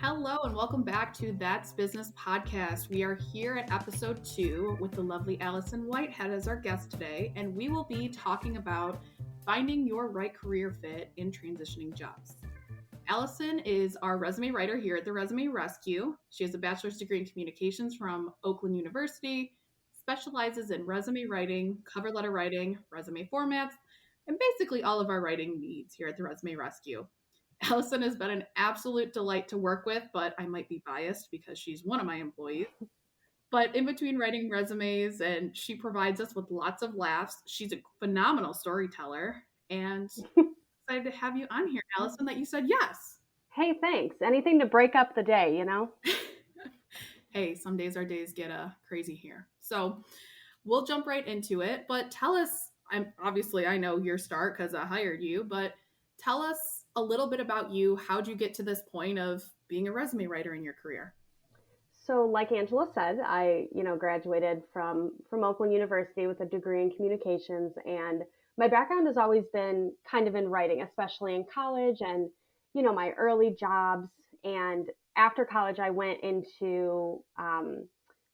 Hello and welcome back to That's Business Podcast. We are here at episode 2 with the lovely Allison Whitehead as our guest today, and we will be talking about finding your right career fit in transitioning jobs. Allison is our resume writer here at the Resume Rescue. She has a bachelor's degree in communications from Oakland University, specializes in resume writing, cover letter writing, resume formats, and basically all of our writing needs here at the Resume Rescue. Allison has been an absolute delight to work with, but I might be biased because she's one of my employees. But in between writing resumes, and she provides us with lots of laughs. She's a phenomenal storyteller, and excited to have you on here, Allison, that you said yes. Hey, thanks. Anything to break up the day, you know? Hey, some days our days get crazy here. So we'll jump right into it, but tell us, I know your start because I hired you, but tell us a little bit about you. How'd you get to this point of being a resume writer in your career? So, like Angela said, I, graduated from Oakland University with a degree in communications, and my background has always been kind of in writing, especially in college and, my early jobs. And after college, I went into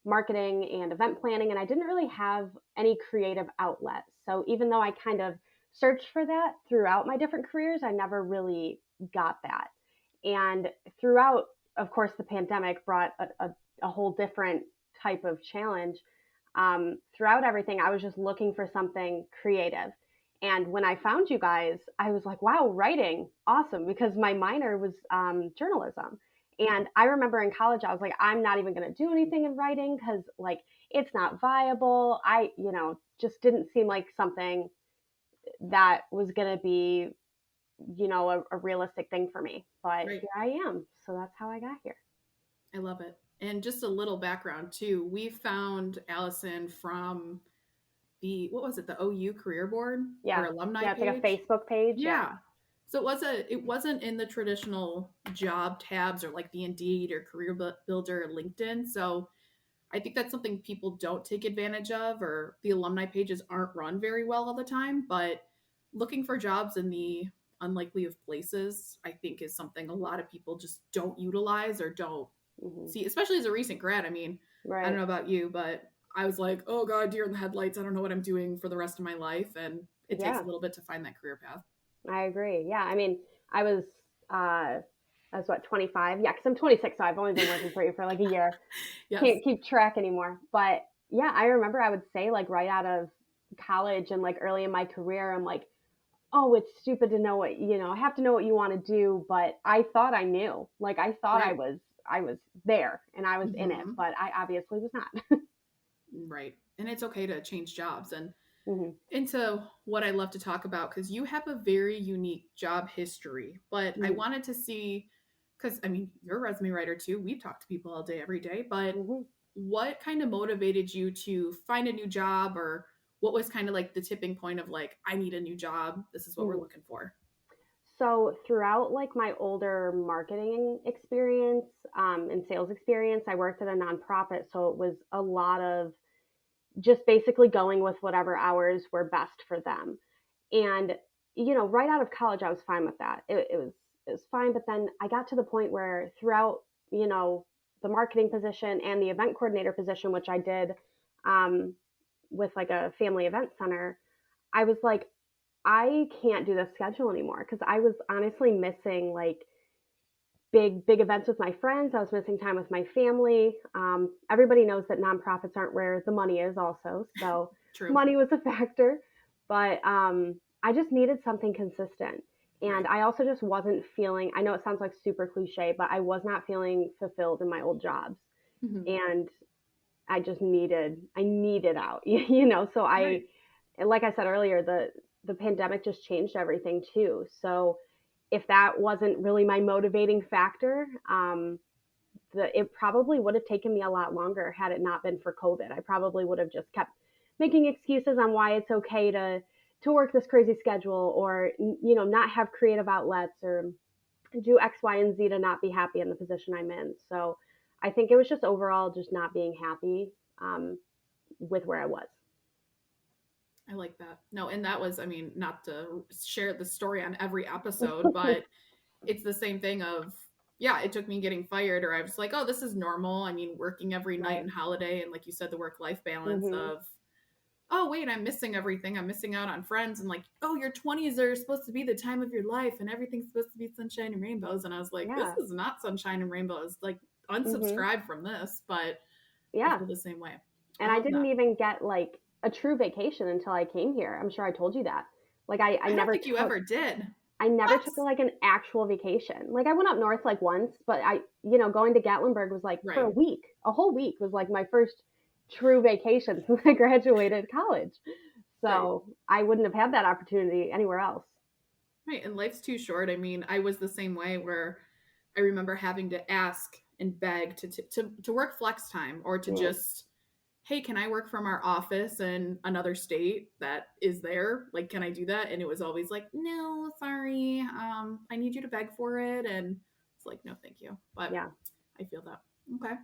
marketing and event planning, and I didn't really have any creative outlet. So, even though I kind of searched for that throughout my different careers, I never really got that. And throughout, of course, the pandemic brought a whole different type of challenge. Throughout everything, I was just looking for something creative. And when I found you guys, I was like, wow, writing, awesome, because my minor was journalism. And I remember in college, I was like, I'm not even going to do anything in writing because, like, it's not viable. Just didn't seem like something that was going to be, a realistic thing for me. But Right. here I am. So that's how I got here. I love it. And just a little background too. We found Allison from what was it, the OU career board or alumni it's page? like a Facebook page. Yeah. So it wasn't in the traditional job tabs or like the Indeed or Career Builder or LinkedIn. So I think that's something people don't take advantage of, or the alumni pages aren't run very well all the time. But looking for jobs in the unlikely of places, I think, is something a lot of people just don't utilize or don't see, especially as a recent grad. I mean, Right. I don't know about you, but I was like, oh God, deer in the headlights. I don't know what I'm doing for the rest of my life. And it takes a little bit to find that career path. I agree. Yeah. I mean, I was 25? Yeah, because I'm 26, so I've only been working for you for like a year. Yes. Can't keep track anymore. But yeah, I remember I would say, like, right out of college and like early in my career, I'm like, oh, it's stupid to know what, I have to know what you want to do. But I thought I knew. Like, I thought Right. I was there and I was in it, but I obviously was not. Right. And it's okay to change jobs. And into what I love to talk about, because you have a very unique job history. But I wanted to see, because I mean, you're a resume writer too. We talk to people all day, every day. But what kind of motivated you to find a new job, or what was kind of like the tipping point of like, I need a new job. This is what we're looking for. So throughout like my older marketing experience and sales experience, I worked at a nonprofit. So it was a lot of just basically going with whatever hours were best for them. And, right out of college, I was fine with that. It was fine. But then I got to the point where throughout, the marketing position and the event coordinator position, which I did with like a family event center, I was like, I can't do this schedule anymore because I was honestly missing like big events with my friends. I was missing time with my family. Everybody knows that nonprofits aren't where the money is also. So True. Money was a factor, but I just needed something consistent. And I also just wasn't feeling, I know it sounds like super cliche, but I was not feeling fulfilled in my old jobs. And I just needed out, so like I said earlier, the pandemic just changed everything too. So if that wasn't really my motivating factor, it probably would have taken me a lot longer had it not been for COVID. I probably would have just kept making excuses on why it's okay to work this crazy schedule or, not have creative outlets or do X, Y, and Z to not be happy in the position I'm in. So I think it was just overall just not being happy with where I was. I like that. No, and that was, I mean, not to share the story on every episode, but it's the same thing of yeah, it took me getting fired, or I was like, oh, this is normal. I mean, working every night Right. and holiday, and like you said, the work-life balance Mhm. of, oh, wait, I'm missing everything. I'm missing out on friends. And like, oh, your 20s are supposed to be the time of your life, and everything's supposed to be sunshine and rainbows. And I was like, this Yeah. is not sunshine and rainbows. Like, Mhm. unsubscribe from this, but I Yeah. feel the same way. I And I love didn't that. even get like a true vacation until I came here. I'm sure I told you that. Like I I don't never think you took ever did. I never What? took like an actual vacation. Like I went up north like once, but going to Gatlinburg was like for a Right, week. A whole week was like my first true vacation since I graduated college. right. So I wouldn't have had that opportunity anywhere else. Right, and life's too short. I mean, I was the same way where I remember having to ask and beg to work flex time or to Mm. just, hey, can I work from our office in another state that is there? Like, can I do that? And it was always like, no, sorry, I need you to beg for it, and it's like, no, thank you. But Yeah. I feel that. Okay,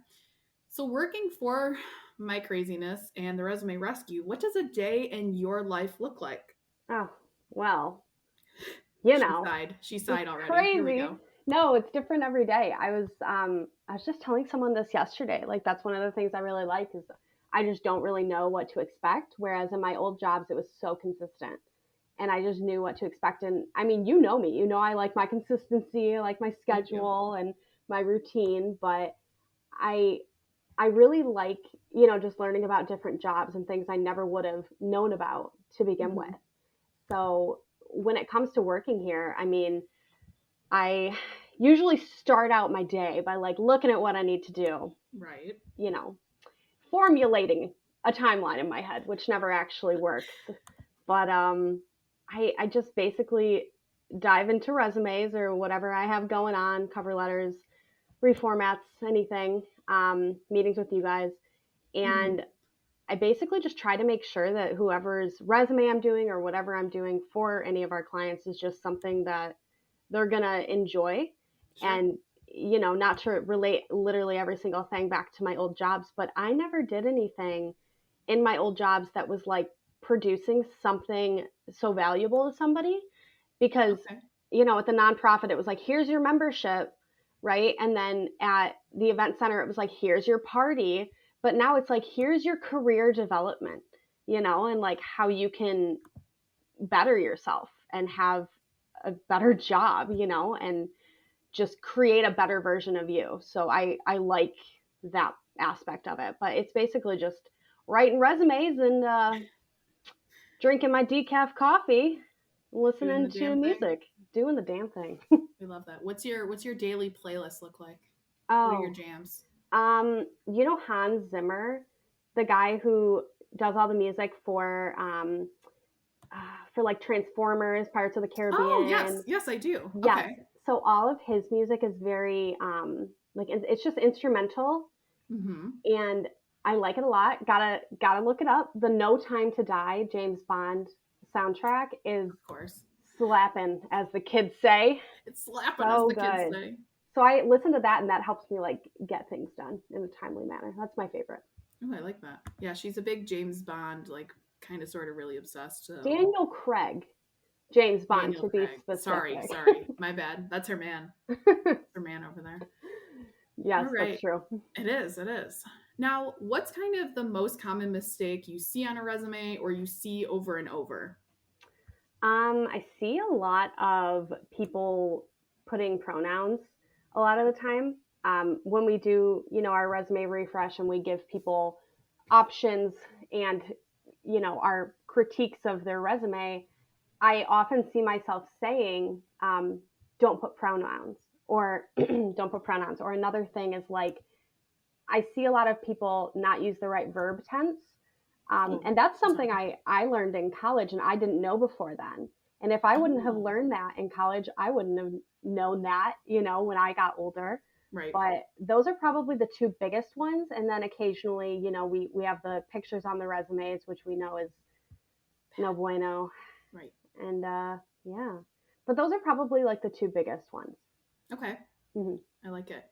so working for my craziness and the resume rescue, what does a day in your life look like? Oh, well, you She know, sighed. She it's sighed already. Here we crazy. go. No, it's different every day. I was just telling someone this yesterday. Like that's one of the things I really like is I just don't really know what to expect. Whereas in my old jobs, it was so consistent and I just knew what to expect. And I mean, you know me, I like my consistency, I like my Thank you. schedule and my routine, but I I really like, just learning about different jobs and things I never would have known about to begin with. Hmm. So when it comes to working here, I mean, I usually start out my day by like looking at what I need to do, Right. you know, formulating a timeline in my head, which never actually works. But I just basically dive into resumes or whatever I have going on, cover letters, reformats, anything, meetings with you guys, Hmm. and I basically just try to make sure that whoever's resume I'm doing or whatever I'm doing for any of our clients is just something that they're going to enjoy. Sure. And, not to relate literally every single thing back to my old jobs, but I never did anything in my old jobs that was like producing something so valuable to somebody because, Okay. at the nonprofit, it was like, here's your membership, right? And then at the event center, it was like, here's your party. But now it's like, here's your career development, and like how you can better yourself and have a better job, and just create a better version of you. So I like that aspect of it. But it's basically just writing resumes and drinking my decaf coffee, Doing listening the to damn thing. music, doing the damn thing. We love that. What's your daily playlist look like? What are your Oh, jams? Hans Zimmer, the guy who does all the music for like Transformers, Pirates of the Oh, yes. Caribbean. Yes, I do. Yes. Okay. So all of his music is very like it's just instrumental Mm-hmm. and I like it a lot. Gotta look it up. The No Time to Die James Bond soundtrack is Of course. slapping, as the kids say. It's slapping, as So the kids good. say. So I listen to that and that helps me like get things done in a timely manner. That's my favorite. Oh, I like that. Yeah, she's a big James Bond, like kind of sort of really obsessed. So Daniel Craig, James Bond Daniel to be Craig. Sorry, specific. sorry. My bad. That's her man. Her man over there. All Yes, that's right. true. It is. It is. Now, what's kind of the most common mistake you see on a resume or you see over and over? I see a lot of people putting pronouns a lot of the time. When we do, our resume refresh and we give people options and, our critiques of their resume, I often see myself saying, don't put pronouns or don't put pronouns. Or another thing is like, I see a lot of people not use the right verb tense. Oh, And that's something sorry. I learned in college and I didn't know before then. And if I wouldn't have Oh, learned that in college, I wouldn't have known that, when I got older. right. But those are probably the two biggest ones. And then occasionally, we have the pictures on the resumes, which we know is no bueno. Right. And yeah, but those are probably like the two biggest ones. Okay. Hmm. I like it.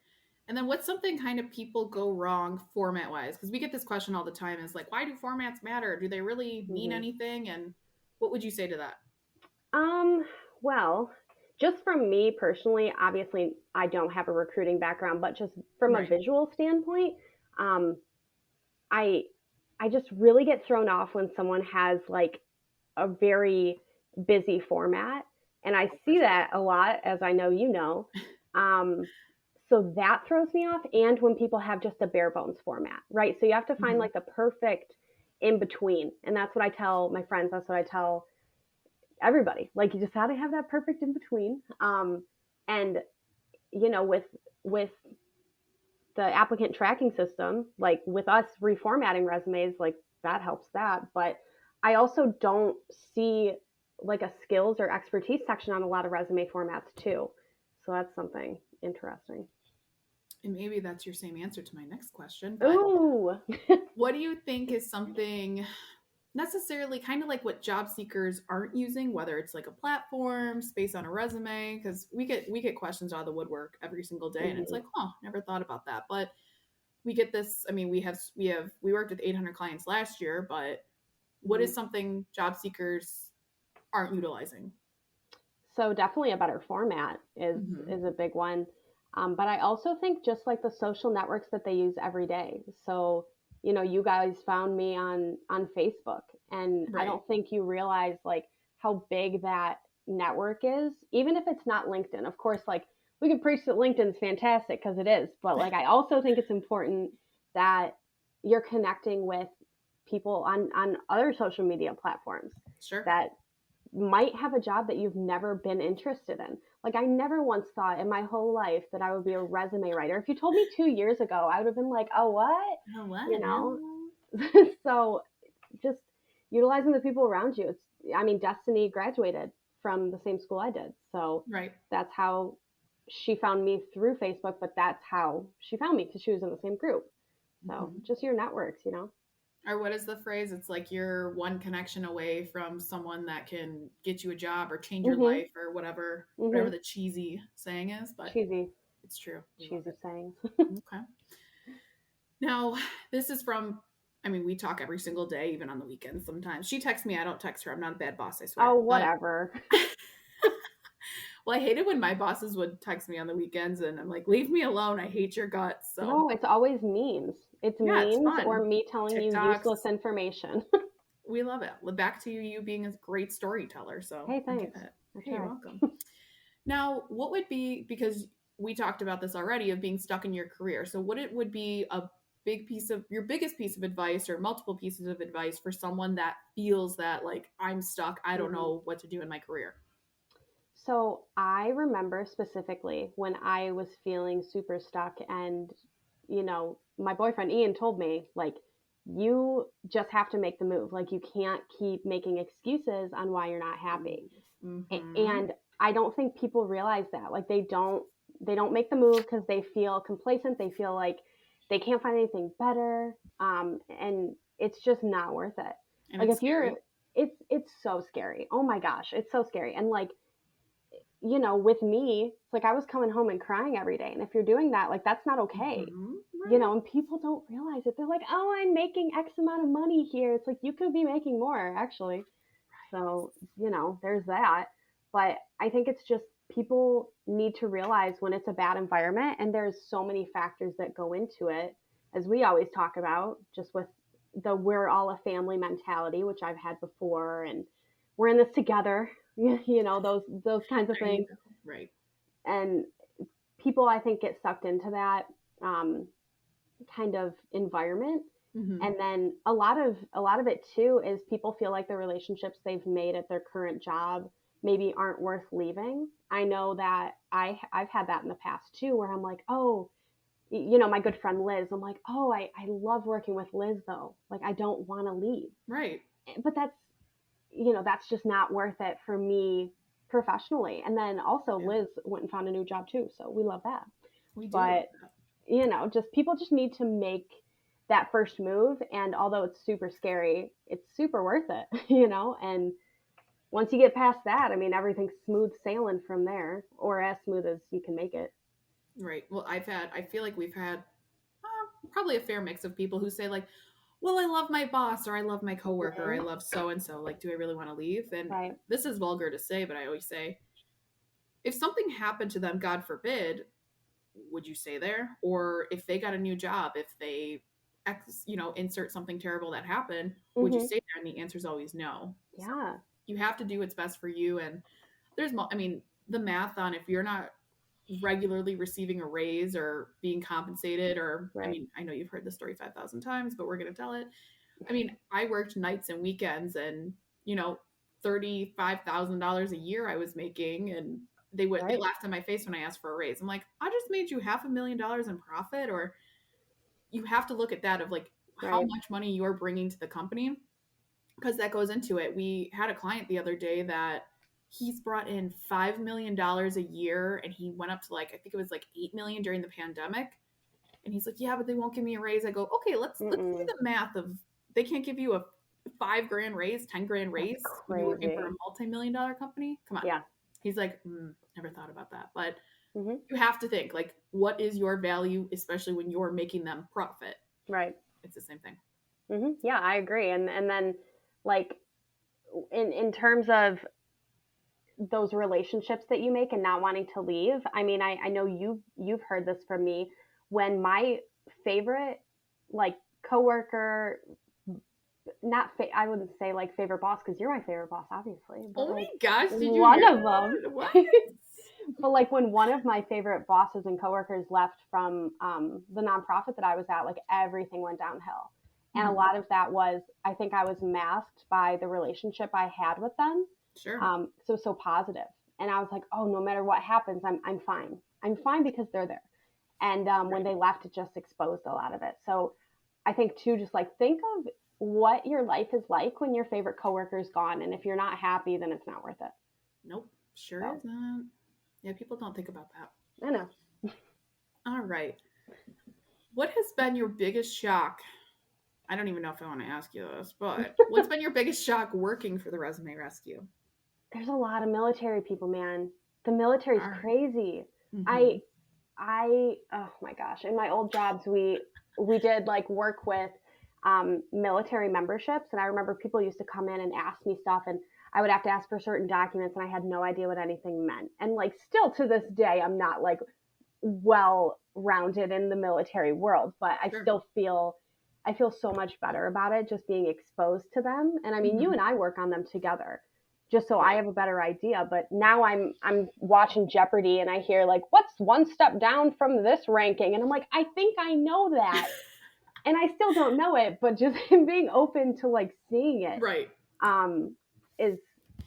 And then what's something kind of people go wrong format wise? Because we get this question all the time is like, why do formats matter? Do they really mean Hmm. anything? And what would you say to that? Um, well, just from me personally, obviously I don't have a recruiting background, but just from a Right. visual standpoint, um, I I just really get thrown off when someone has like a very busy format, and I Oh, for see sure. that a lot, as I know you know. Um, so that throws me off, and when people have just a bare bones format, right? So you have to find Hmm. like the perfect in between, and that's what I tell my friends. That's what I tell everybody. Like you just got to have that perfect in between. And with the applicant tracking system, like with us reformatting resumes, like that helps that. But I also don't see like a skills or expertise section on a lot of resume formats too. So that's something interesting. And maybe that's your same answer to my next question, but Ooh. what do you think is something necessarily kind of like what job seekers aren't using, whether it's like a platform, space on a resume, because we get questions out of the woodwork every single day, and it's Mhm. like, oh, never thought about that. But we get this. I mean, we worked with 800 clients last year, but what Mhm. is something job seekers aren't utilizing? So definitely a better format Mm-hmm. is a big one. But I also think just like the social networks that they use every day. So you guys found me on Facebook, and I Right. don't think you realize like how big that network is, even if it's not LinkedIn. Of course, like we can preach that LinkedIn's fantastic because it is, but like I also think it's important that you're connecting with people on other social media platforms Sure. that might have a job that you've never been interested in. Like I never once thought in my whole life that I would be a resume writer. If you told me 2 years ago, I would have been like, oh, what? Oh, what? You know? No. So just utilizing the people around you. I mean, Destiny graduated from the same school I did. So Right. that's how she found me through Facebook, but that's how she found me because she was in the same group. So Mm-hmm. just your networks. Or what is the phrase? It's like you're one connection away from someone that can get you a job or change your Mhm. life or whatever Mhm. the cheesy saying is, but Cheesy, it's true. We love cheesy sayings. it. Okay. Now, this is from I mean, we talk every single day, even on the weekends sometimes. She texts me, I don't text her. I'm not a bad boss, I Oh, swear. But whatever. well, I hated when my bosses would text me on the weekends and I'm like, leave me alone. I hate your guts. So No, it's always memes. It's yeah, it's memes or fun. me telling you useless TikToks. information. We love it. Back to you being a great storyteller. So Hey, I get thanks. it. I Hey, you're try. welcome. Now, what would be, because we talked about this already, of being stuck in your career. So, what it would be a big piece of your biggest piece of advice or multiple pieces of advice for someone that feels that, like, I'm stuck, I don't Mhm. know what to do in my career? So I remember specifically when I was feeling super stuck, and my boyfriend Ian told me, like, you just have to make the move. Like, you can't keep making excuses on why you're not happy. Mm-hmm. And I don't think people realize that. Like, they don't make the move because they feel complacent. They feel like they can't find anything better, and it's just not worth it. And Like, it's if you're, scary. it's so scary. Oh my gosh, it's so scary. And like, with me, it's like I was coming home and crying every day. And if you're doing that, like, that's not okay. Mm-hmm. Right. And people don't realize it. They're like, oh, I'm making X amount of money here. It's like you could be making more, actually. So, there's that. But I think it's just people need to realize when it's a bad environment, and there's so many factors that go into it, as we always talk about, just with the we're all a family mentality, which I've had before, and we're in this together, those kinds of There you things. go. Right. And people, I think, get sucked into that um, kind of environment. Mm-hmm. And then a lot of it too is people feel like the relationships they've made at their current job maybe aren't worth leaving. I know that I've had that in the past too, where I'm like, oh, my good friend Liz, I'm like, oh, I love working with Liz though, like I don't want to leave. Right. But that's just not worth it for me professionally. And then also Yeah, Liz went and found a new job too, so we love that. we do love But that. just people just need to make that first move, and although it's super scary, it's super worth it. And once you get past that, I mean, everything's smooth sailing from there, or as smooth as you can make it. Right. Well, I feel like we've had probably a fair mix of people who say, like, well, I love my boss or I love my coworker or I Mhm. love so and so. Like, do I really want to leave? And Right. this is vulgar to say, but I always say, if something happened to them, God forbid, would you stay there? Or if they got a new job, if they insert something terrible that happened, would you Mhm. stay there? And the answer is always no. So Yeah. you have to do what's best for you. And I mean, the math on if you're not regularly receiving a raise or being compensated, or, I Right. mean, I know you've heard the story 5,000 times, but we're going to tell it. I mean, I worked nights and weekends, and, $35,000 a year I was making, and they Right. laughed in my face when I asked for a raise. I'm like, I just made you $500,000 in profit. Or you have to look at that of like how Right. much money you're bringing to the company, because that goes into it. We had a client the other day that he's brought in $5 million a year, and he went up to, like, I think it was like 8 million during the pandemic. And he's like, yeah, but they won't give me a raise. I go, okay, let's see Mm-mm. the math of, they can't give you a 5 grand raise, 10 grand That's raise when you're working for a crazy. multi-million-dollar company. Come on. Yeah. He's like, never thought about that. But Mhm. you have to think, like, what is your value, especially when you're making them profit? Right. It's the same thing. Mhm. Yeah, I agree. And then, like, in terms of those relationships that you make and not wanting to leave. I mean, I know you've heard this from me. When my favorite, like, coworker, not I wouldn't say like favorite boss, because you're my favorite boss, obviously, but Oh my like gosh, did you one hear of them. that? What? But like when one of my favorite bosses and coworkers left from the nonprofit that I was at, like everything went downhill. And a Mhm. lot of that was, I think I was masked by the relationship I had with them. Sure. So positive. And I was like, oh, no matter what happens, I'm fine. I'm fine because they're there. And when Right. they left, it just exposed a lot of it. So I think too, just like think of what your life is like when your favorite coworker is gone, and if you're not happy, then it's not worth it. Nope. Sure So isn't. Yeah, people don't think about that. I know. All right. What has been your biggest shock? I don't even know if I want to ask you this, but what's been your biggest shock working for the Resume Rescue? There's a lot of military people, man. The military's All right. crazy. Mm-hmm. I oh my gosh, in my old jobs we did like work with military memberships, and I remember people used to come in and ask me stuff, and I would have to ask for certain documents, and I had no idea what anything meant. And like still to this day, I'm not like well rounded in the military world, but Sure. I feel so much better about it just being exposed to them. And I mean, you Mm-hmm. and I work on them together just so I Right. have a better idea. But now I'm watching Jeopardy and I hear like, what's one step down from this ranking? And I'm like, I think I know that. And I still don't know it, but just being open to like seeing it Right. um, is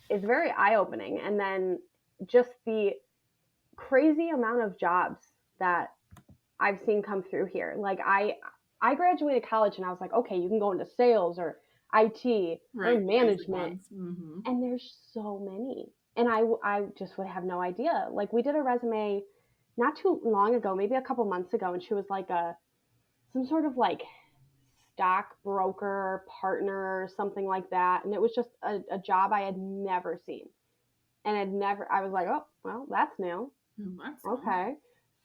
is very eye opening. And then just the crazy amount of jobs that I've seen come through here. Like I graduated college and I was like, okay, you can go into sales or IT or Right. The basic management, ones. Mm-hmm. and there's so many. And I just would have no idea. Like we did a resume not too long ago, maybe a couple months ago, and she was like a some sort of like stockbroker partner or something like that, and it was just a job I had never seen and had never. I was like, oh well, that's new. That's new. Okay.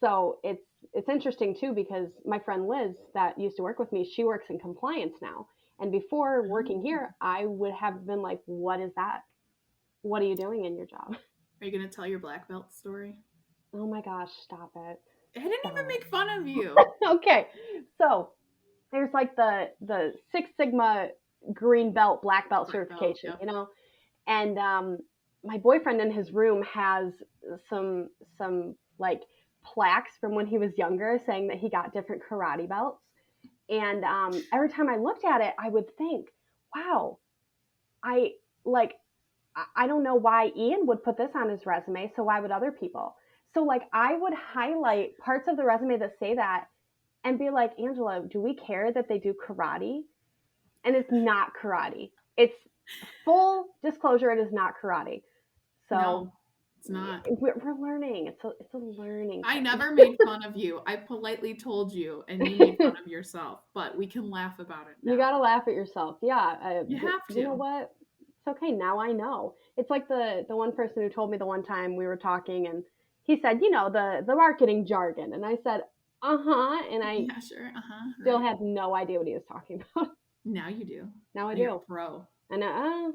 So it's interesting too because my friend Liz that used to work with me, she works in compliance now. And before working Oh. here, I would have been like, what is that? What are you doing in your job? Are you going to tell your black belt story? Oh my gosh, stop it. I didn't even Stop. make fun of you. Okay. So there's like the Six Sigma green belt, black belt Black belt. certification, Yep. you know? And my boyfriend in his room has some like plaques from when he was younger saying that he got different karate belts. And every time I looked at it, I would think, wow, I like I don't know why Ian would put this on his resume, so why would other people? So like I would highlight parts of the resume that say that and be like, Angela, do we care that they do karate? And it's not karate. It's full disclosure, it is not karate. So No, it's not. we're learning. It's a learning I thing. never made fun of you. I politely told you, and you made fun of yourself, but we can laugh about it You now. gotta laugh at yourself. Yeah, You have you know to. what? It's okay. Now I know. It's like the one person who told me the one time we were talking, and he said, you know, the marketing jargon, and I said, uh huh, and I Yeah, sure. Uh huh. still Right. had no idea what he was talking about. Now you do. Now I Now you're do, a pro. and I'm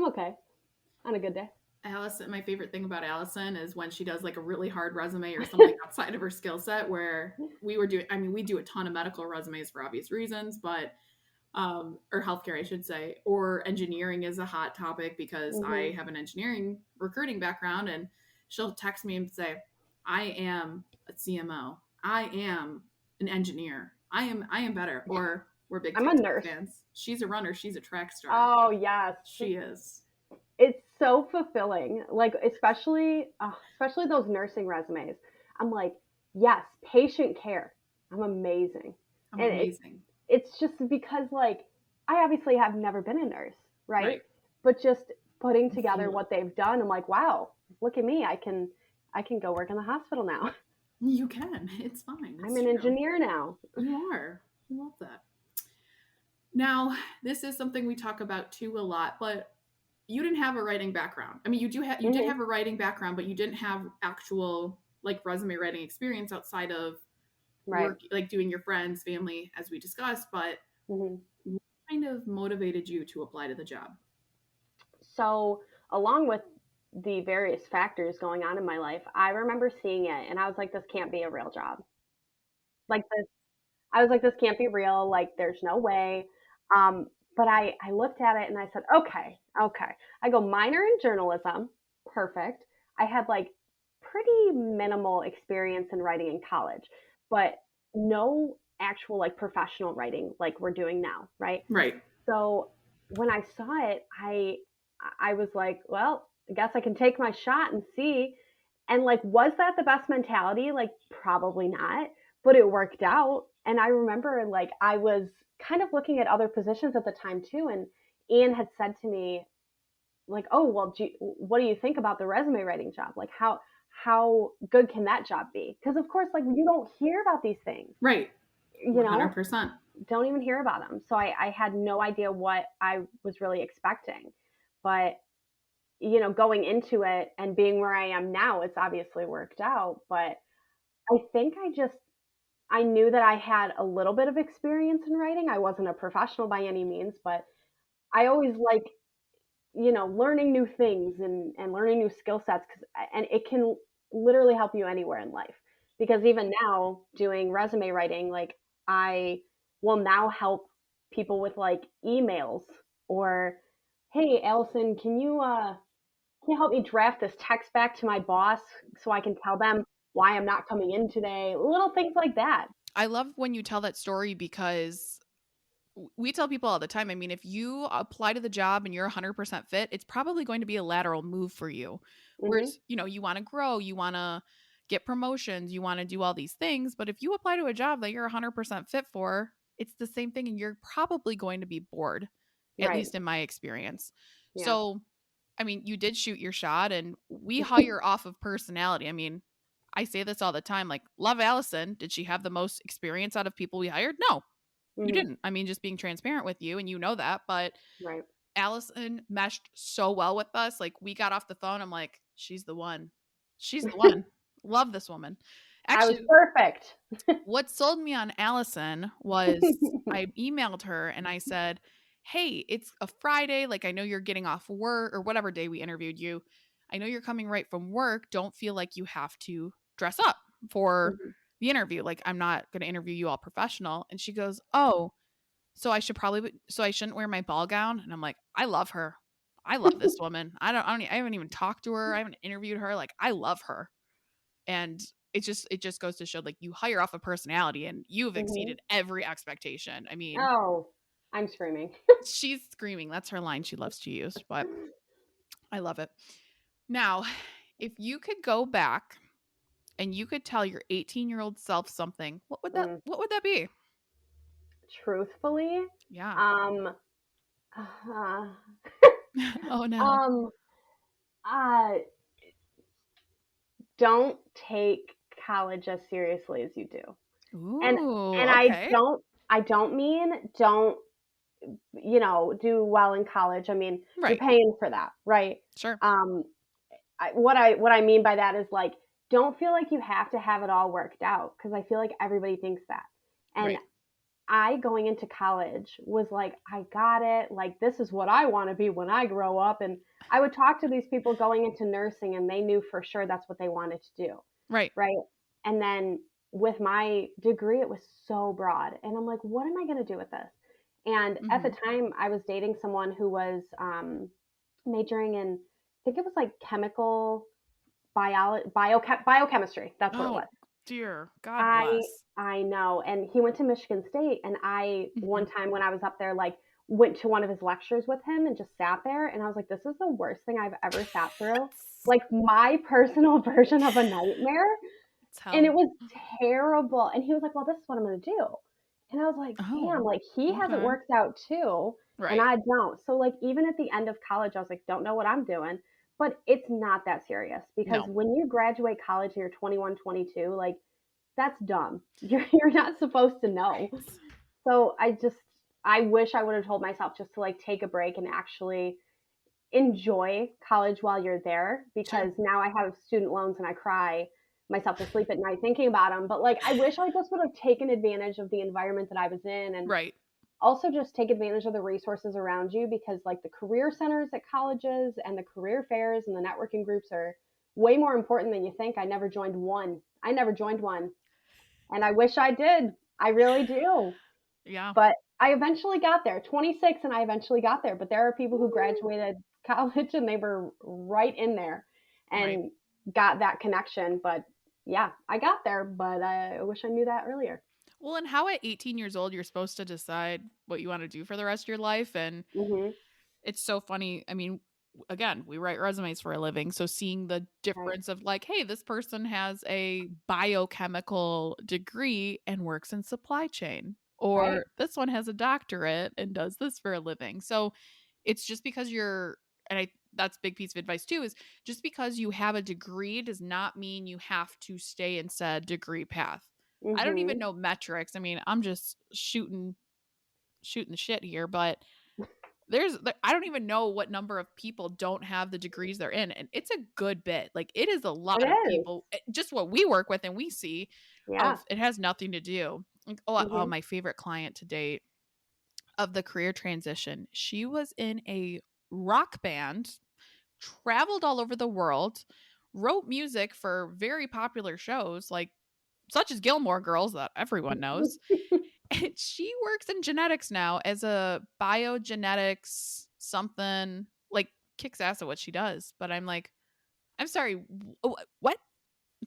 okay on a good day. Allison, my favorite thing about Allison is when she does like a really hard resume or something outside of her skill set, where we do a ton of medical resumes for obvious reasons, but or healthcare, I should say, or engineering is a hot topic because Hmm. I have an engineering recruiting background, and she'll text me and say, I am a CMO. I am an engineer. I am better. Or we're big I'm a TikTok nurse. fans. She's a runner. She's a track star. Oh, yes. She is. It's so fulfilling. Like, especially those nursing resumes. I'm like, yes, patient care. I'm amazing. I'm And amazing. it's just because, like, I obviously have never been a nurse, right? Right. But just putting You together feel it. what they've done, I'm like, wow, look at me. I can go work in the hospital now. You can. It's fine. I'm It's an true. engineer now. You are. I love that. Now, this is something we talk about too a lot, but you didn't have a writing background. I mean, you did Hmm. have a writing background, but you didn't have actual like resume writing experience outside of Right. work, like doing your friends, family, as we discussed. But Hmm. what kind of motivated you to apply to the job? So, along with the various factors going on in my life, I remember seeing it and I was like, this can't be a real job. Like this, I was like, this can't be real. Like, there's no way. Um, but I looked at it and I said, okay, okay. I go minor in journalism, perfect. I had like pretty minimal experience in writing in college, but no actual like professional writing like we're doing now, right? Right. So when I saw it, I was like, well, I guess I can take my shot and see. And like, was that the best mentality? Like, probably not, but it worked out. And I remember like I was kind of looking at other positions at the time too, and Ian had said to me like, "Oh, well, what do you think about the resume writing job? Like, how good can that job be?" Because of course, like you don't hear about these things, Right. you know, 100%. don't even hear about them. So I had no idea what I was really expecting. But, going into it and being where I am now, it's obviously worked out. But I think I knew that I had a little bit of experience in writing. I wasn't a professional by any means, but I always like, learning new things and learning new skill sets and it can literally help you anywhere in life. Because even now doing resume writing, like I will now help people with like emails or, hey, Allison, can you help me draft this text back to my boss so I can tell them why I'm not coming in today? Little things like that. I love when you tell that story because we tell people all the time. I mean, if you apply to the job and you're 100% fit, it's probably going to be a lateral move for you. Hmm. Whereas, you want to grow, you want to get promotions, you want to do all these things. But if you apply to a job that you're 100% fit for, it's the same thing and you're probably going to be bored, at Right. least in my experience. Yeah. So, I mean, you did shoot your shot and we hire off of personality. I mean, I say this all the time like, love Allison. Did she have the most experience out of people we hired? No, you Hmm. didn't. I mean, just being transparent with you, and you know that. But Right. Allison meshed so well with us. Like, we got off the phone. I'm like, she's the one. She's the one. Love this woman. I was Actually, perfect. what sold me on Allison was I emailed her and I said, hey, it's a Friday. Like, I know you're getting off work or whatever day we interviewed you. I know you're coming right from work. Don't feel like you have to dress up for Mhm. the interview. Like, I'm not going to interview you all professional. And she goes, oh, so I shouldn't wear my ball gown. And I'm like, I love her. I love this woman. I haven't even talked to her. I haven't interviewed her. Like, I love her. And it just goes to show like you hire off a personality and you've Mhm. exceeded every expectation. I mean, Oh, I'm screaming. she's screaming. That's her line she loves to use, but I love it. Now, if you could go back and you could tell your 18-year-old self something, Mm. what would that be? Truthfully, Yeah. um, uh, Oh no. um, uh, don't take college as seriously as you do. And Ooh, and okay. I don't mean don't, do well in college. I mean, you're Right. paying for that, right? Sure. Um, what I mean by that is like don't feel like you have to have it all worked out because I feel like everybody thinks that. And Right. I, going into college, was like, I got it. Like, this is what I want to be when I grow up. And I would talk to these people going into nursing, and they knew for sure that's what they wanted to do. Right. Right. And then with my degree, it was so broad. And I'm like, what am I going to do with this? And at the time, I was dating someone who was majoring in, I think it was like chemical biochemistry. That's what it Oh, was. dear. God I bless. I know. And he went to Michigan State, and I one time when I was up there, like, went to one of his lectures with him and just sat there, and I was like, this is the worst thing I've ever sat through. Like, my personal version of a nightmare. It's And hell. it was terrible. And he was like, well, this is what I'm going to do. And I was like, damn, Oh, like, he has it okay. worked out too. And Right. I don't. So, like, even at the end of college, I was like, don't know what I'm doing. But it's not that serious, because No. when you graduate college and you're 21, 22, like, that's dumb. You're not supposed to know. Right. So I wish I would have told myself just to, like, take a break and actually enjoy college while you're there, Sure. because now I have student loans and I cry myself to sleep at night thinking about them. But, like, I wish I just would have taken advantage of the environment that I was in, and Right. also just take advantage of the resources around you, because, like, the career centers at colleges and the career fairs and the networking groups are way more important than you think. I never joined one. And I wish I did. I really do. Yeah. But I eventually got there. 26, and I eventually got there. But there are people who Woo. graduated college and they were right in there Right. and got that connection. But yeah, I got there, but I wish I knew that earlier. Well, and how at 18 years old you're supposed to decide what you want to do for the rest of your life, and Hmm. it's so funny. I mean, again, we write resumes for a living, so seeing the Right. difference of, like, hey, this person has a biochemical degree and works in supply chain, Right. or this one has a doctorate and does this for a living. So it's just because you're, and I that's a big piece of advice too, is just because you have a degree does not mean you have to stay in said degree path. I don't even Hmm. know metrics. I mean, I'm just shooting the shit here, but I don't even know what number of people don't have the degrees they're in, and it's a good bit. Like, it is a It lot of is. people. Just what we work with and we see Yeah. of it has nothing to do. Like, oh, Hmm. my favorite client to date of the career transition. She was in a rock band, traveled all over the world, wrote music for very popular shows like such as Gilmore Girls that everyone knows. And she works in genetics now as a biogenetics something, like, kicks ass at what she does. But I'm like, I'm sorry, what?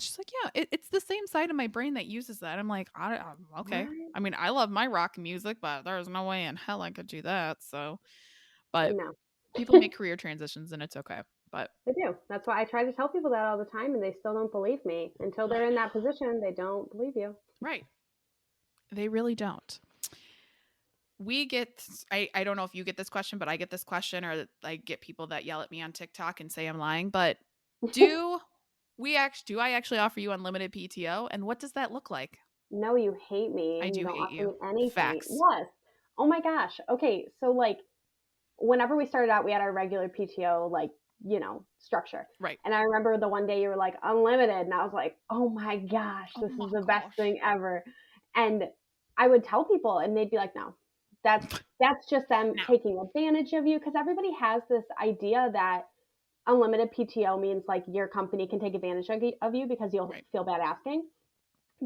She's like, yeah, it's the same side of my brain that uses that. I'm like, okay. What? I mean, I love my rock music, but there's no way in hell I could do that. So, but No. people make career transitions and it's okay. But They do. That's why I try to tell people that all the time, and they still don't believe me. Until they're in that position, they don't believe you. right, they really don't. We get, I don't know if you get this question, but I get this question, or I get people that yell at me on TikTok and say I'm lying. But do do I actually offer you unlimited PTO, and what does that look like? No, you hate me I and you do don't hate offer you. me anything. Facts. Yes. Oh my gosh. Okay. So, like, whenever we started out, we had our regular PTO, like, structure. Right. And I remember the one day you were like, unlimited. And I was like, oh my gosh, Oh this my is the best gosh. thing ever. And I would tell people, and they'd be like, no, that's just them No. taking advantage of you. Cause everybody has this idea that unlimited PTO means, like, your company can take advantage of you because you'll Right. feel bad asking.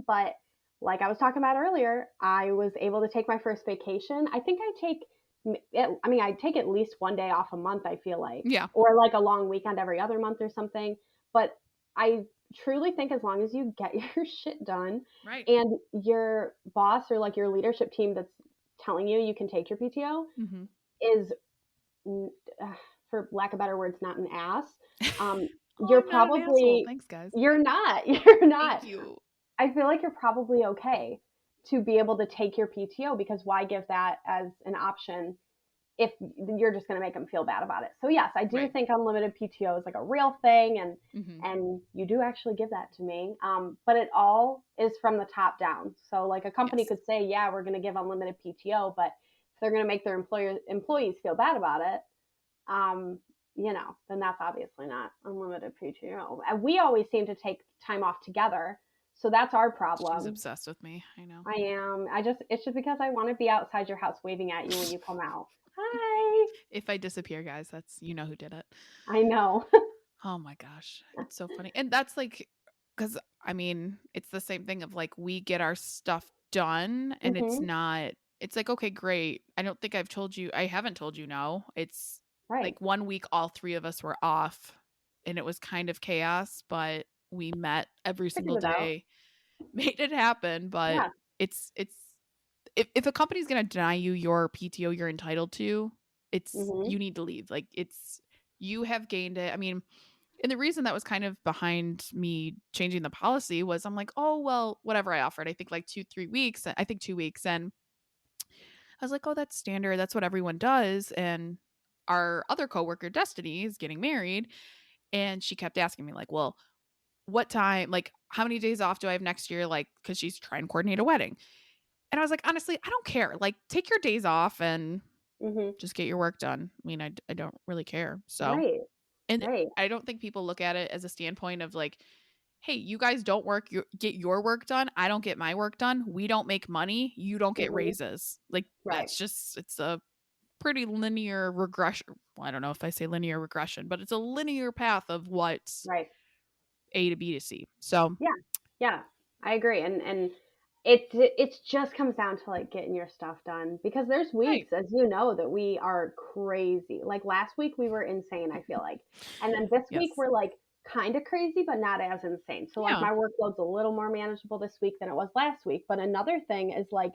But like I was talking about earlier, I was able to take my first vacation. I think I take at least one day off a month, I feel like, Yeah. or like a long weekend every other month or something. But I truly think as long as you get your shit done, Right. and your boss or like your leadership team that's telling you you can take your PTO Mm-hmm. is, for lack of better words, not an ass. Um, Oh, you're I'm not an asshole. probably, Thanks, guys. you're not, you're Thank not. you. I feel like you're probably okay to be able to take your PTO, because why give that as an option if you're just going to make them feel bad about it? So yes, I do Right. think unlimited PTO is like a real thing, and Mm-hmm. you do actually give that to me. But it all is from the top down. So, like, a company Yes. could say, yeah, we're going to give unlimited PTO, but if they're going to make their employees feel bad about it, um, then that's obviously not unlimited PTO. And we always seem to take time off together. So that's our She's problem. obsessed with me. I know. I am. It's just because I want to be outside your house waving at you when you come out. Hi. If I disappear, guys, that's you know who did it. I know. Oh my gosh. It's so funny. And that's like cuz I mean, it's the same thing of like we get our stuff done and Mhm. it's like okay, great. I haven't told you no. It's Right. like 1 week all three of us were off and it was kind of chaos, but we met every Figured single it out. day, made it happen, but Yeah. it's if a company's going to deny you your PTO you're entitled to, it's Mhm. you need to leave. Like it's you have gained it. I mean, and the reason that was kind of behind me changing the policy was I'm like, oh, well, whatever I offered, I think like 2-3 weeks, I think 2 weeks. And I was like, oh, that's standard. That's what everyone does. And our other coworker, Destiny, is getting married. And she kept asking me, like, well, what time, like, how many days off do I have next year? Like, because she's trying to coordinate a wedding. And I was like, honestly, I don't care. Like, take your days off and Mhm. just get your work done. I mean, I don't really care. So, Right. and Right. I don't think people look at it as a standpoint of like, hey, you guys don't get your work done. I don't get my work done. We don't make money. You don't get Mhm. raises. Like Right. that's just it's a pretty linear regression. Well, I don't know if I say linear regression, but it's a linear path of what's Right. A to B to C. So Yeah. Yeah. I agree. And it just comes down to like getting your stuff done because there's right. weeks, as you know, that we are crazy. Like last week we were insane, I feel like. And then this week Yes. we're like kind of crazy, but not as insane. So like Yeah. my workload's a little more manageable this week than it was last week. But another thing is like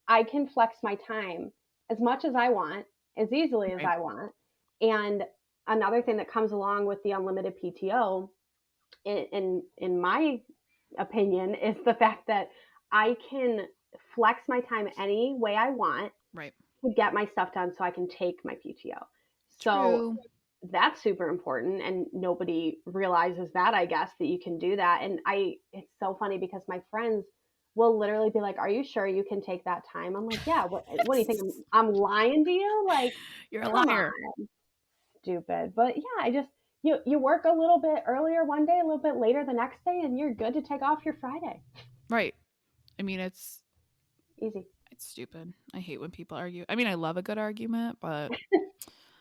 I can flex my time as much as I want, as easily as Right. I want. And another thing that comes along with the unlimited PTO in my opinion is the fact that I can flex my time any way I want Right. to get my stuff done so I can take my PTO. So True. that's super important and nobody realizes that, I guess, that you can do that. And it's so funny because my friends will literally be like, "Are you sure you can take that time?" I'm like, "Yeah, what do you think I'm lying to you? Like, You're a come liar. on." Stupid. But yeah, I just you work a little bit earlier one day, a little bit later the next day, and you're good to take off your Friday. Right. I mean, Easy. it's stupid. I hate when people argue. I mean, I love a good argument, but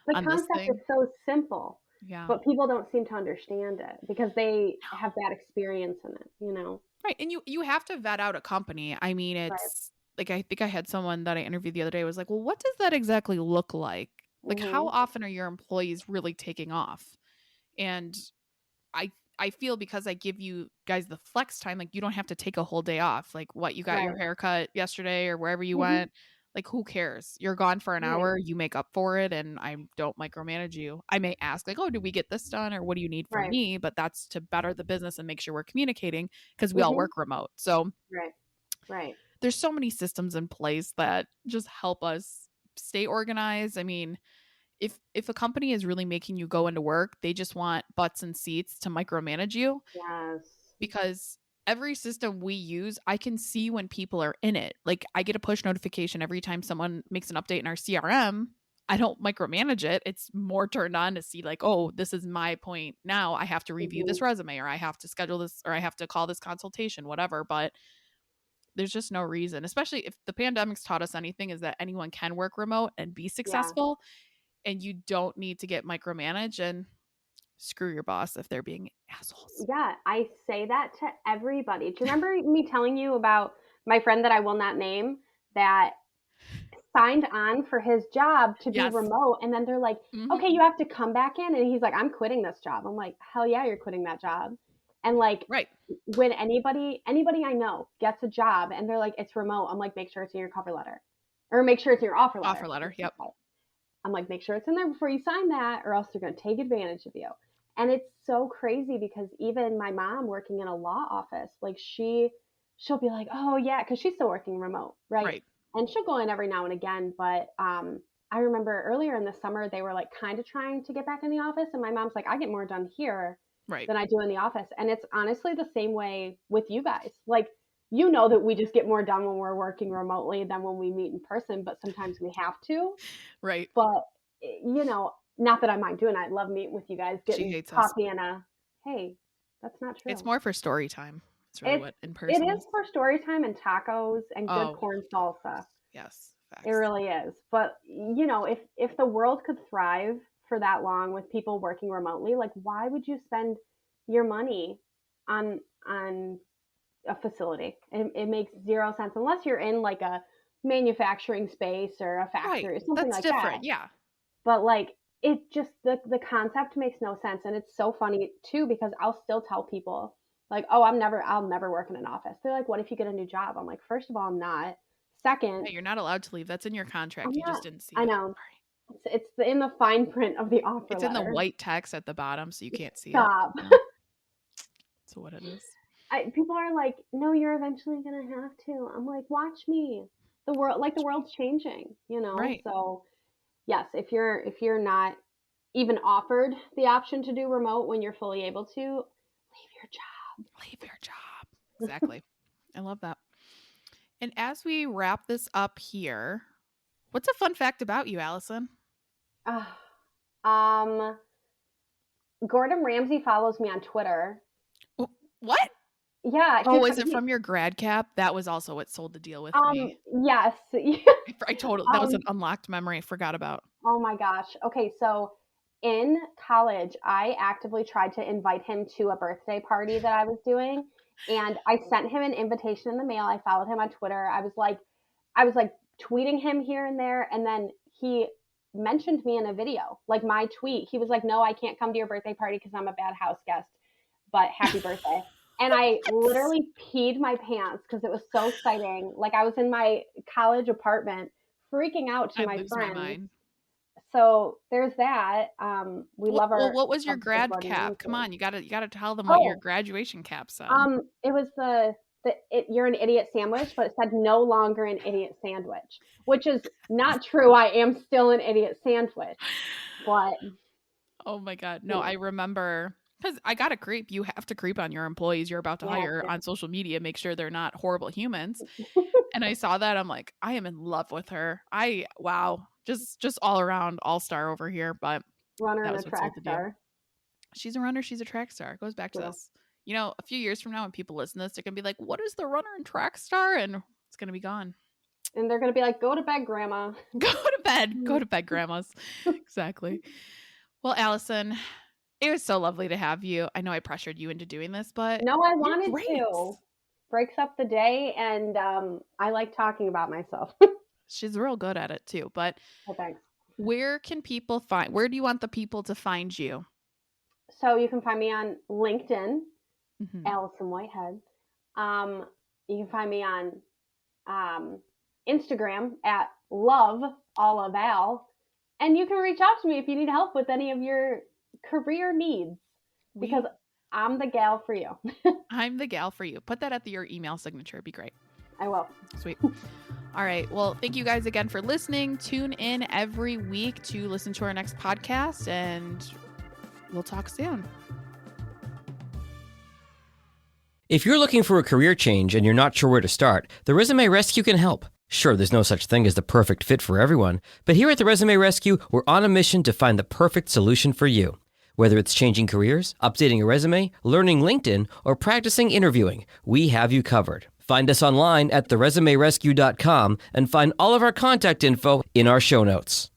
The on this concept is thing, so simple, yeah. but people don't seem to understand it because they have bad experience in it, you know? Right, and you have to vet out a company. I mean, Right. it's like I think I had someone that I interviewed the other day was like, "Well, what does that exactly look like? Like, how Mhm. often are your employees really taking off?" And I feel because I give you guys the flex time, like you don't have to take a whole day off. Like, what you got your Right. haircut yesterday or wherever you Mhm. went, like who cares? You're gone for an Right. hour, you make up for it, and I don't micromanage you. I may ask like, "Oh, did we get this done or what do you need from Right. me?" But that's to better the business and make sure we're communicating because we all Mhm. work remote. So Right. Right. there's so many systems in place that just help us stay organized. I mean, if a company is really making you go into work, they just want butts and seats to micromanage you Yes. because every system we use, I can see when people are in it. Like I get a push notification every time someone makes an update in our CRM. I don't micromanage it. It's more turned on to see like, oh, this is my point now. I have to review this Mhm. resume or I have to schedule this or I have to call this consultation, whatever. But there's just no reason, especially if the pandemic's taught us anything, is that anyone can work remote and be Yeah. successful and you don't need to get micromanaged and screw your boss if they're being assholes. Yeah, I say that to everybody. Do you remember me telling you about my friend that I will not name that signed on for his job to be Yes. remote and then they're like, Hmm. "Okay, you have to come back in." And he's like, "I'm quitting this job." I'm like, "Hell yeah, you're quitting that job." And like Right. when anybody I know gets a job and they're like, "It's remote." I'm like, "Make sure it's in your cover letter." Or make sure it's in your offer Offer letter. letter. Yep. I'm like, "Make sure it's in there before you sign that or else they're going to take advantage of you." And it's so crazy because even my mom working in a law office, like she'll be like, "Oh yeah," cuz she's still working remote, right? Right. And she'll go in every now and again, but I remember earlier in the summer they were like kind of trying to get back in the office and my mom's like, "I get more done here Right. than I do in the office." And it's honestly the same way with you guys. Like you know that we just get more done when we're working remotely than when we meet in person, but sometimes we have to. Right. But, not that I mind doing it. I love meeting with you guys, She getting hates us. coffee and a, "Hey, that's not It's true." more for story time. It's really what in person It is for story time and tacos and good Oh, corn salsa. yes. It Facts. really is. But if the world could thrive for that long with people working remotely, like why would you spend your money on a facility? It makes zero sense unless you're in like a manufacturing space or a Right. factory or something That's like that. different. Yeah. But like it just the concept makes no sense, and it's so funny too because I'll still tell people like, "Oh, I'll never work in an office." They're like, "What if you get a new job?" I'm like, "First of all, I'm not. Second, Yeah, you're not allowed to leave. That's in your contract. I'm You just not. didn't see I it. know Sorry. it's in the fine print of the offer It's in the letter. white text at the bottom, so you can't see it. Stop." Yeah. That's what it is. People are like, "No, you're eventually gonna have to." I'm like, "Watch me. The world's changing, you know." Right. So yes, if you're not even offered the option to do remote when you're fully able to, leave your job. Leave your job. Exactly. I love that. And as we wrap this up here, what's a fun fact about you, Allison? Um, Gordon Ramsay follows me on Twitter. What? Yeah, Oh, is it from your grad cap? That was also what sold the deal with me. yes. I totally, that was an unlocked memory I forgot about. Oh my gosh. Okay, so in college, I actively tried to invite him to a birthday party that I was doing, and I sent him an invitation in the mail. I followed him on Twitter. I was like tweeting him here and there, and then he mentioned me in a video, like my tweet. He was like, "No, I can't come to your birthday party because I'm a bad house guest, but happy birthday." And I literally peed my pants because it was so exciting. Like I was in my college apartment freaking out to I my lose my friends. mind. So there's that. We love Well, our what was your love grad Gordon cap? Come Ramsay. on, you gotta tell them what your Oh, graduation cap said. it was you're an idiot sandwich, but it said no longer an idiot sandwich, which is not true. I am still an idiot sandwich, but Oh my God. you No, I know, remember because I got to creep. You have to creep on your employees you're about to you have hire to. on social media, make sure they're not horrible humans. And I saw that. I'm like, I am in love with her. Wow. Just all around all star over here. But Runner that and a was what sold track the deal. star. She's a runner. She's a track star. It goes back to True. this. You know, a few years from now, when people listen to this, they're going to be like, what is the runner and track star? And it's going to be gone. And they're going to be like, "Go to bed, grandma." Go to bed. Go to bed, grandmas. Exactly. Well, Allison, it was so lovely to have you. I know I pressured you into doing this, but No, I you're wanted great. to. Breaks up the day, and I like talking about myself. She's real good at it too. But Oh, thanks. where do you want the people to find you? So you can find me on LinkedIn, Mm-hmm. Allison Whitehead. You can find me on Instagram at love all of Al, and you can reach out to me if you need help with any of your career needs because I'm the gal for you. I'm the gal for you. Put that at your email signature. It'd be great. I will. Sweet. All right. Well, thank you guys again for listening. Tune in every week to listen to our next podcast, and we'll talk soon. If you're looking for a career change and you're not sure where to start, the Resume Rescue can help. Sure, there's no such thing as the perfect fit for everyone, but here at the Resume Rescue, we're on a mission to find the perfect solution for you. Whether it's changing careers, updating a resume, learning LinkedIn, or practicing interviewing, we have you covered. Find us online at theresumerescue.com and find all of our contact info in our show notes.